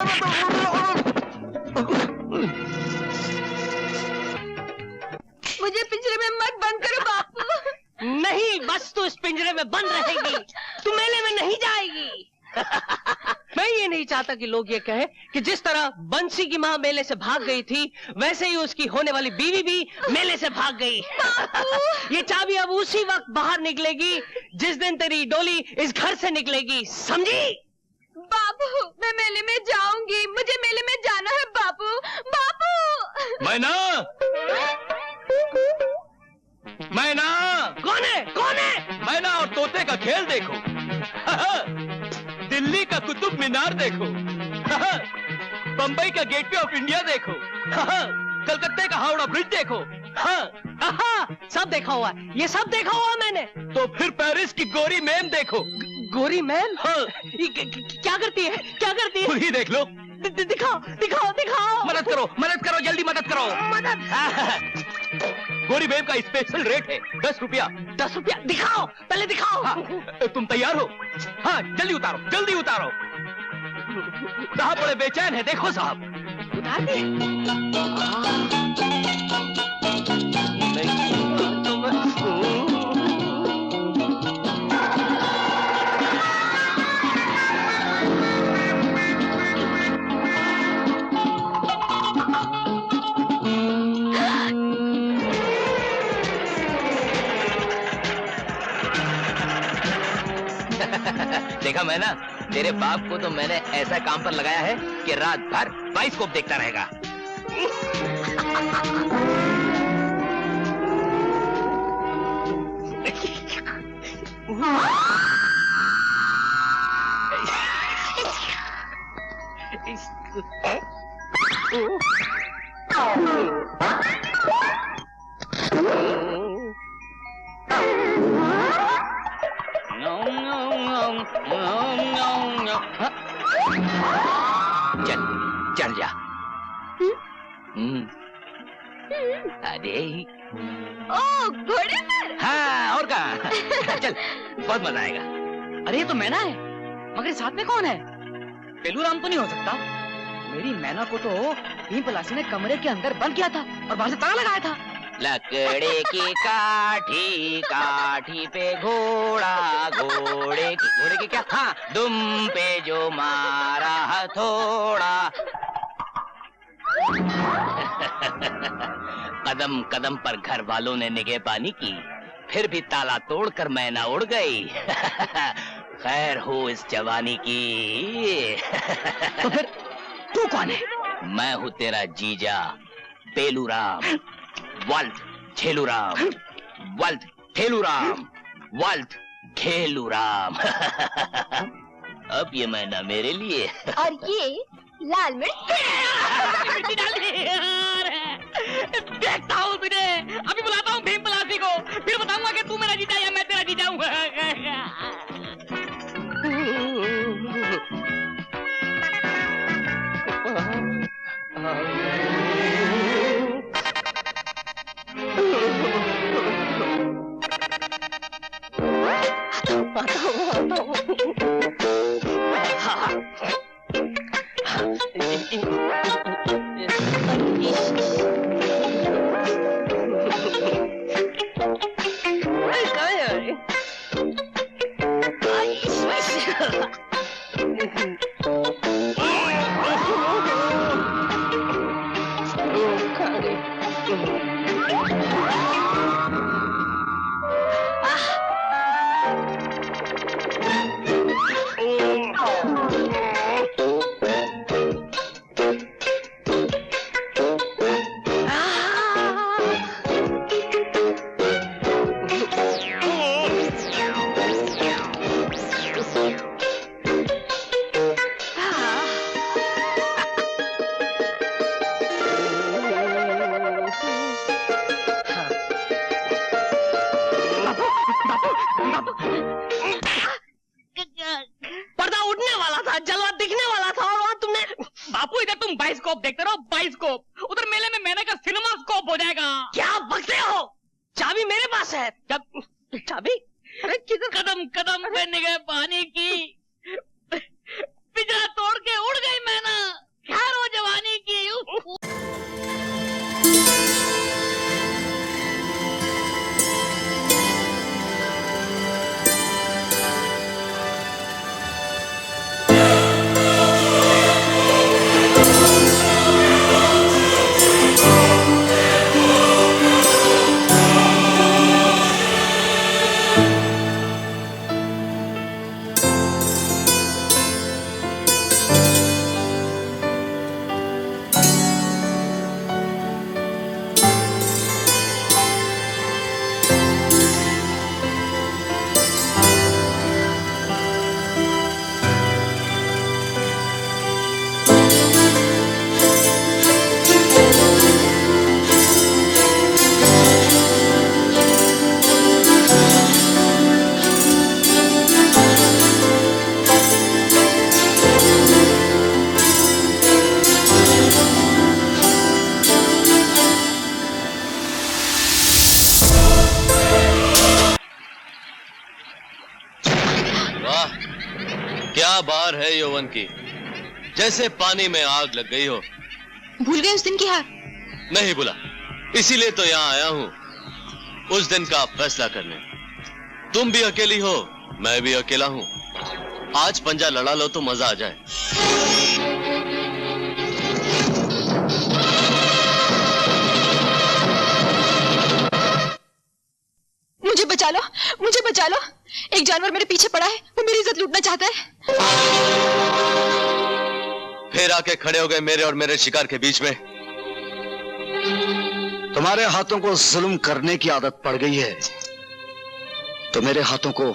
मुझे पिंजरे में मत बंद करो बापू। नहीं, बस तू इस पिंजरे में बंद रहेगी, तू मेले में नहीं जाएगी। मैं ये नहीं चाहता कि लोग ये कहें कि जिस तरह बंसी की माँ मेले से भाग गई थी, वैसे ही उसकी होने वाली बीवी भी मेले से भाग गई। ये चाबी अब उसी वक्त बाहर निकलेगी जिस दिन तेरी डोली इस घर से निकलेगी, समझी? बापू, मैं मेले में जाऊंगी, मुझे मेले में जाना है बापू। बापू। मैना, मैना। कौन है? कौन है? मैना और तोते का खेल देखो। दिल्ली का कुतुब मीनार देखो। बंबई का गेटवे ऑफ इंडिया देखो। कलकत्ते का हावड़ा ब्रिज देखो। सब देखा हुआ है, ये सब देखा हुआ मैंने। तो फिर पेरिस की गोरी मैम देखो। गोरी मैम? हाँ। क्या करती है? क्या करती है? खुद ही देख लो। दिखाओ दिखाओ दिखाओ। मदद करो, मदद करो, जल्दी मदद करो। मदद। गोरी मैम का स्पेशल रेट है 10 रुपया। 10 रुपया? दिखाओ, पहले दिखाओ। हाँ, तुम तैयार हो? हाँ, जल्दी उतारो, जल्दी उतारो। साहब बड़े बेचैन है, देखो साहब। उतार दे। देखा मैं ना, तेरे बाप को तो मैंने ऐसा काम पर लगाया है कि रात भर बाइस्कोप देखता रहेगा। चल चल जा। अरे ओ, घोड़े पर? हाँ, और कहाँ? चल, बहुत मजा आएगा। अरे ये तो मैना है, मगर साथ में कौन है? बेलूराम तो नहीं हो सकता। मेरी मैना को तो भीम पलासी ने कमरे के अंदर बंद किया था और बाहर से ताला लगाया था। लकड़े की काठी, काठी पे घोड़ा, घोड़े की क्या? हाँ, दुम पे जो मारा हथौड़ा। कदम कदम पर घर वालों ने निगहबानी की, फिर भी ताला तोड़कर मैना उड़ गई। खैर हो इस जवानी की। तो फिर तू कौन है? मैं हूँ तेरा जीजा बेलूराम, वल्द झेलूराम, वल्द ठेलूराम, वल्द घेलूराम। अब ये मैना मेरे लिए। और ये लाल मिर्च। देखता हूँ तुझे, अभी बुलाता हूँ भीम पलासी को, फिर बताऊंगा कि तू मेरा जीजा या मैं तेरा जीजा हूँ। पर्दा उड़ने वाला था, जलवा दिखने वाला था, और वहाँ तुमने। बापू इधर तुम बाइस्कोप देखते रहो, बाइस्कोप। उधर मेले में मैंने का सिनेमा स्कोप हो जाएगा। क्या बकते हो? चाबी मेरे पास है। चाबी? अरे किधर? कदम कदम पे निगाह पानी की, पिंजरा तोड़ के उड़ गई मैना। हार है यौवन की, जैसे पानी में आग लग गई हो। भूल गए उस दिन की हार? नहीं भूला, इसीलिए तो यहाँ आया हूँ उस दिन का फैसला करने। तुम भी अकेली हो, मैं भी अकेला हूँ। आज पंजा लड़ा लो तो मजा आ जाए। मुझे बचा लो, मुझे बचा लो। एक जानवर मेरे पीछे पड़ा है, वो मेरी इज्जत लूटना चाहता है। फिर आके खड़े हो गए मेरे और मेरे शिकार के बीच में। तुम्हारे हाथों को जुल्म करने की आदत पड़ गई है, तो मेरे हाथों को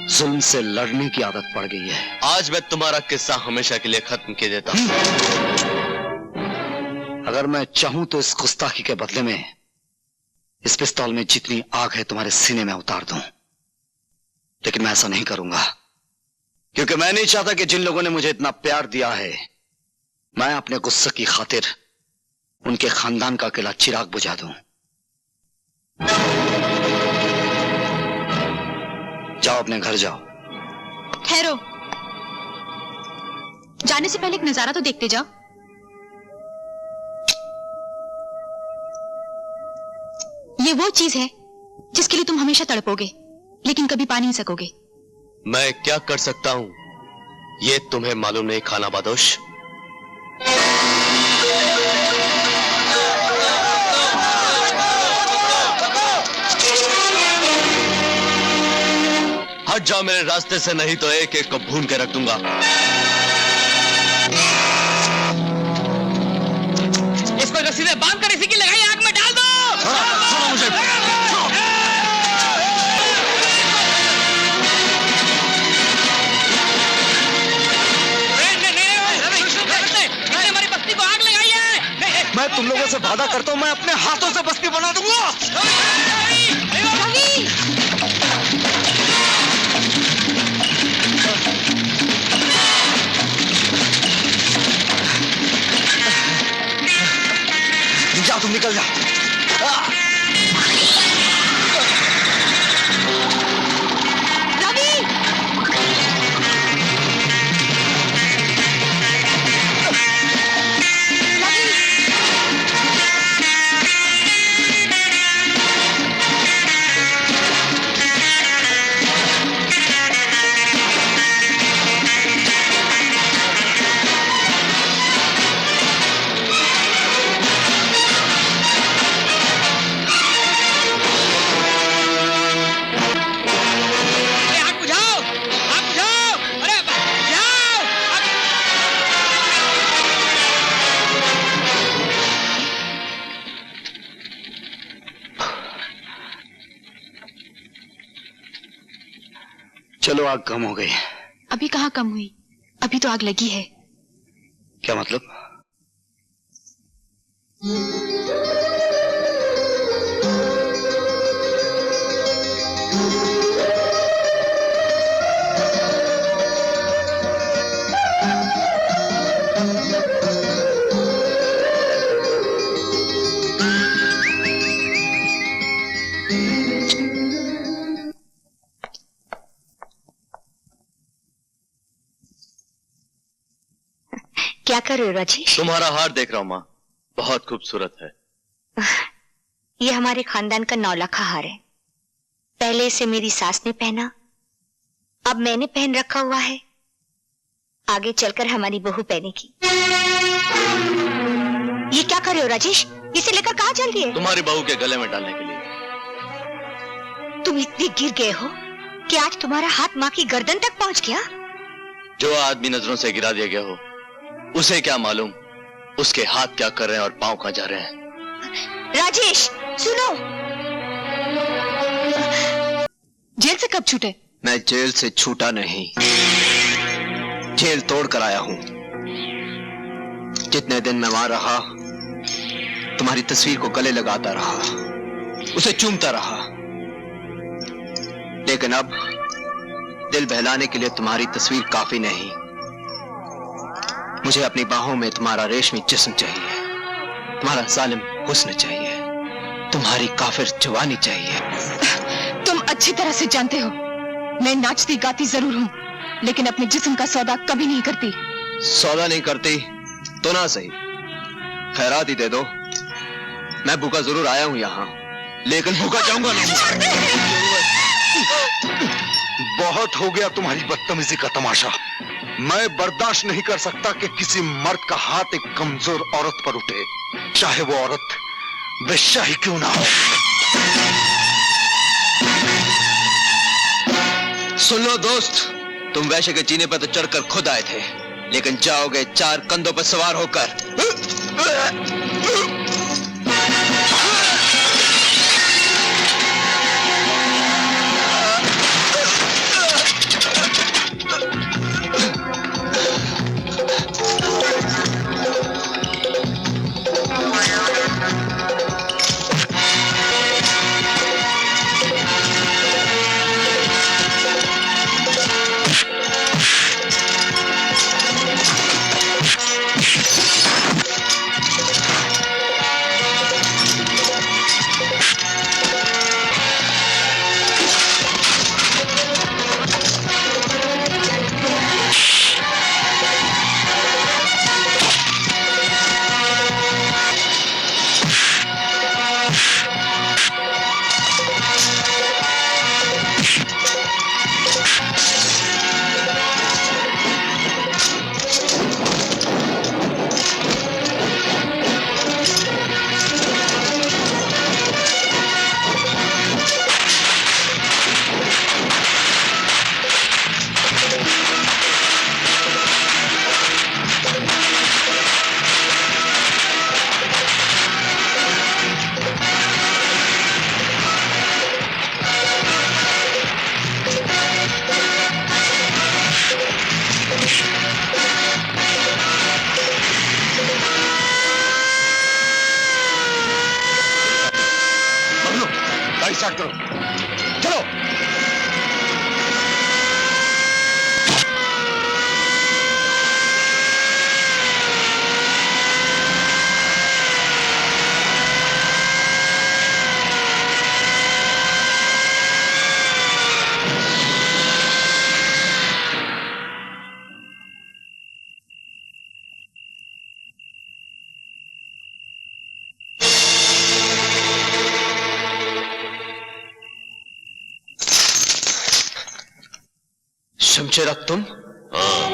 जुल्म से लड़ने की आदत पड़ गई है। आज मैं तुम्हारा किस्सा हमेशा के लिए खत्म कर देता हूं। अगर मैं चाहूं तो इस गुस्ताखी के बदले में इस पिस्तौल में जितनी आग है तुम्हारे सीने में उतार दूं, लेकिन मैं ऐसा नहीं करूंगा, क्योंकि मैं नहीं चाहता कि जिन लोगों ने मुझे इतना प्यार दिया है, मैं अपने गुस्से की खातिर उनके खानदान का अकेला चिराग बुझा दूं। जाओ, अपने घर जाओ। ठहरो, जाने से पहले एक नजारा तो देखते जाओ। ये वो चीज है जिसके लिए तुम हमेशा तड़पोगे, लेकिन कभी पा नहीं सकोगे। मैं क्या कर सकता हूं ये तुम्हें मालूम नहीं, खाना बादोश। हट जाओ मेरे रास्ते से, नहीं तो एक एक को भून के रख दूंगा। इसको रस्सी से बांध कर इसी की लगाई आग में डाल दो। सुनो मुझे। हमारी बस्ती को आग लगाई है। मैं तुम लोगों से वादा करता हूं, मैं अपने हाथों से बस्ती बना दूंगा। जा, तुम निकल जा। चलो, आग कम हो गई। अभी कहाँ कम हुई, अभी तो आग लगी है। क्या मतलब? क्या कर रहे हो राजेश? तुम्हारा हार देख रहा हूं माँ, बहुत खूबसूरत है। ये हमारे खानदान का 9 लाख हार है। पहले इसे मेरी सास ने पहना, अब मैंने पहन रखा हुआ है, आगे चलकर हमारी बहू पहनेगी। ये क्या कर रहे हो राजेश? इसे लेकर कहाँ चल रही है? तुम्हारी बहू के गले में डालने के लिए। तुम इतने गिर गए हो कि आज तुम्हारा हाथ माँ की गर्दन तक पहुँच गया। जो आदमी नजरों से गिरा दिया गया हो, उसे क्या मालूम उसके हाथ क्या कर रहे हैं और पांव कहां जा रहे हैं। राजेश सुनो, जेल से कब छूटे? मैं जेल से छूटा नहीं, जेल तोड़ कर आया हूं। जितने दिन मैं वहां रहा, तुम्हारी तस्वीर को गले लगाता रहा, उसे चूमता रहा, लेकिन अब दिल बहलाने के लिए तुम्हारी तस्वीर काफी नहीं। मुझे अपनी बाहों में तुम्हारा रेशमी जिस्म चाहिए, तुम्हारा जालिम हुस्न चाहिए, तुम्हारी काफिर जवानी चाहिए। तुम अच्छी तरह से जानते हो मैं नाचती गाती जरूर हूँ, लेकिन अपने जिस्म का सौदा कभी नहीं करती। सौदा नहीं करती तो ना सही, खैरात ही दे दो। मैं भूखा जरूर आया हूं यहाँ, लेकिन भूखा जाऊंगा नहीं। बहुत हो गया तुम्हारी बदतमीजी का तमाशा। मैं बर्दाश्त नहीं कर सकता कि किसी मर्द का हाथ एक कमजोर औरत पर उठे, चाहे वो औरत वेश्या ही क्यों ना हो। सुन लो दोस्त, तुम वैश्य के जीने पर तो चढ़कर खुद आए थे, लेकिन जाओगे 4 कंधों पर सवार होकर। स्टार्ट करो, चलो। शमशेरा तुम? हाँ,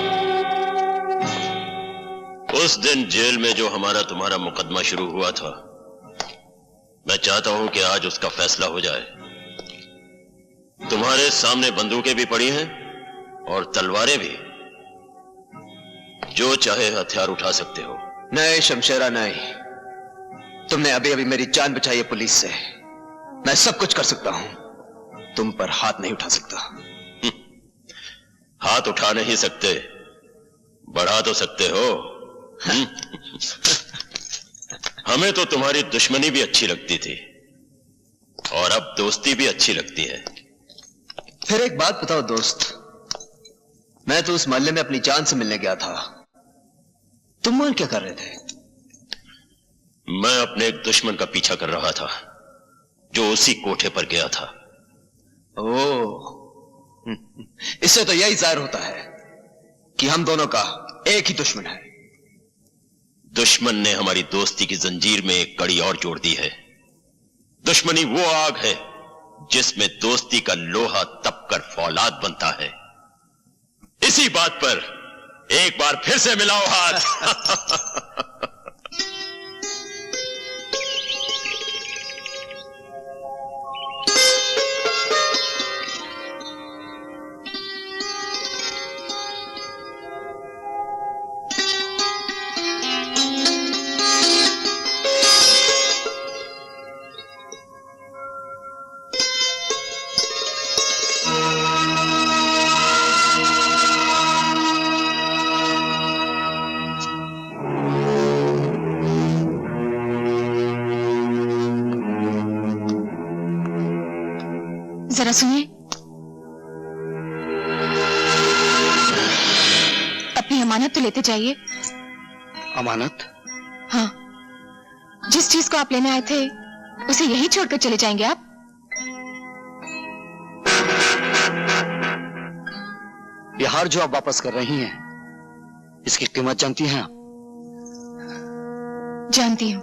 उस दिन जेल में जो हमारा तुम्हारा मुकदमा शुरू हुआ था, मैं चाहता हूं कि आज उसका फैसला हो जाए। तुम्हारे सामने बंदूकें भी पड़ी हैं और तलवारें भी, जो चाहे हथियार उठा सकते हो। नहीं शमशेरा नहीं, तुमने अभी अभी मेरी जान बचाई है पुलिस से। मैं सब कुछ कर सकता हूं, तुम पर हाथ नहीं उठा सकता। हाथ उठा नहीं सकते, बढ़ा तो सकते हो। हमें तो तुम्हारी दुश्मनी भी अच्छी लगती थी और अब दोस्ती भी अच्छी लगती है। फिर एक बात बताओ दोस्त, मैं तो उस मोहल्ले में अपनी जान से मिलने गया था, तुम वहां क्या कर रहे थे? मैं अपने एक दुश्मन का पीछा कर रहा था जो उसी कोठे पर गया था। ओह, इससे तो यही जाहिर होता है कि हम दोनों का एक ही दुश्मन है। दुश्मन ने हमारी दोस्ती की जंजीर में एक कड़ी और जोड़ दी है। दुश्मनी वो आग है जिसमें दोस्ती का लोहा तपकर फौलाद बनता है। इसी बात पर एक बार फिर से मिलाओ हाथ। जरा सुनिए, अपनी अमानत तो लेते जाइए। अमानत? हाँ, जिस चीज को आप लेने आए थे उसे यही छोड़कर चले जाएंगे आप? ये हार जो आप वापस कर रही हैं, इसकी कीमत जानती हैं आप? जानती हूँ,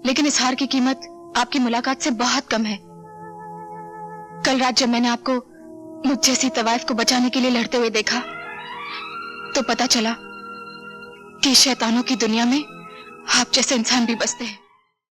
लेकिन इस हार की कीमत आपकी मुलाकात से बहुत कम है। कल रात जब मैंने आपको मुझ जैसी तवाइफ को बचाने के लिए लड़ते हुए देखा, तो पता चला कि शैतानों की दुनिया में आप जैसे इंसान भी बसते हैं।